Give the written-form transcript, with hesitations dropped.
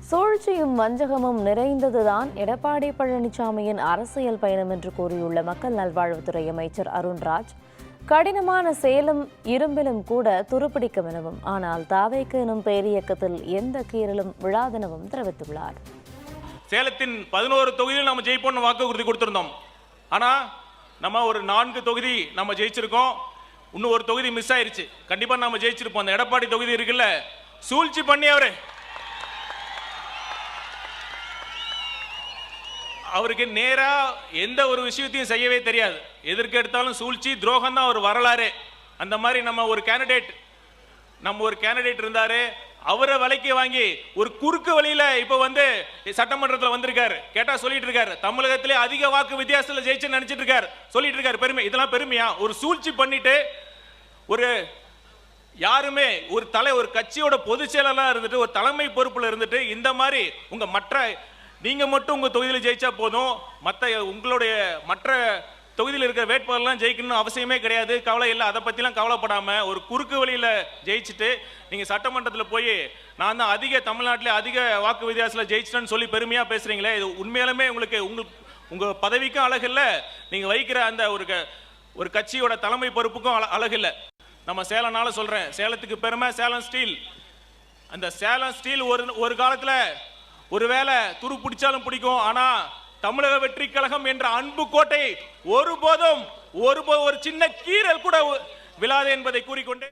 சூழ்ச்சியும் வஞ்சகமும் நிறைந்ததுதான் எடப்பாடி பழனிசாமியின் அரசியல் பயணம் என்று கூறியுள்ள மக்கள் நல்வாழ்வுத்துறை அமைச்சர் அருண்ராஜ், கடினமான சேலம் இரும்பிலும் கூட துருப்பிடிக்கும் எனவும், ஆனால் தாவேக்கு எனும் பேரியக்கத்தில் எந்த கீறலும் விழாதெனவும் தெரிவித்துள்ளார். சேலத்தின் 11 தொகுதியில் நம்ம ஜெயிப்போம் வாக்குறுதி கொடுத்திருந்தோம். ஆனா நம்ம ஒரு 4 தொகுதி நம்ம ஜெயிச்சிருக்கோம். இன்னும் ஒரு தொகுதி மிஸ் ஆயிருச்சு. கண்டிப்பா நம்ம ஜெயிச்சிருப்போம். அந்த எடப்பாடி தொகுதி இருக்குல்ல, சூழ்ச்சி பண்ணி அவருக்கு நேரா எந்த ஒரு விஷயத்தையும் செய்யவே தெரியாது. எதற்கு எடுத்தாலும் சூழ்ச்சி, துரோகம் தான் அவர் வரலாறு. அந்த மாதிரி நம்ம ஒரு கேண்டிடேட் இருந்தாரு. அவரை விலைக்கு வாங்கி ஒரு குறுக்கு வழியில இப்ப சட்டமன்றத்தில் வந்திருக்காரு. கேட்டா சொல்லிட்டு இருக்காரு, தமிழகத்திலே அதிக வாக்கு வித்தியாசத்தில் ஜெயிச்சு நினைச்சிட்டு இருக்காரு, சொல்லிட்டு இருக்காரு. பெருமை, இதெல்லாம் பெருமையா? ஒரு சூழ்ச்சி பண்ணிட்டு ஒரு யாருமே ஒரு கட்சியோட பொதுச் செயலாளராக இருந்துட்டு ஒரு தலைமை பொறுப்புல இருந்துட்டு இந்த மாதிரி நீங்க மட்டும் உங்க தொகுதியில் ஜெயிச்சா போதும், உங்களுடைய மற்ற தொகுதியில் இருக்கிற வேட்பாளர்லாம் ஜெயிக்கணும்னு அவசியமே கிடையாது, கவலை இல்லை, அதை பத்திலாம் கவலைப்படாம ஒரு குறுக்கு வழியில ஜெயிச்சுட்டு நீங்க சட்டமன்றத்தில் போய் நான் தான் தமிழ்நாட்டிலே அதிக வாக்கு வித்தியாசத்தில் ஜெயிச்சிட்டேன்னு சொல்லி பெருமையா பேசுறீங்களே, இது உண்மையாலுமே உங்க பதவிக்கும் அழகு இல்லை, நீங்க வைக்கிற அந்த ஒரு கட்சியோட தலைமை பொறுப்புக்கும் அழகு இல்லை. நம்ம சேலம்னால சொல்றேன், சேலத்துக்கு பெருமை சேலம் ஸ்டீல். அந்த சேலம் ஸ்டீல் ஒரு காலத்துல ஒருவேளை துரு பிடிச்சாலும் பிடிக்கும், ஆனா தமிழக வெற்றி கழகம் என்ற அன்பு கோட்டை ஒருபோதும் ஒரு சின்ன கீறல் கூட விழாது என்பதை கூறிக்கொண்டு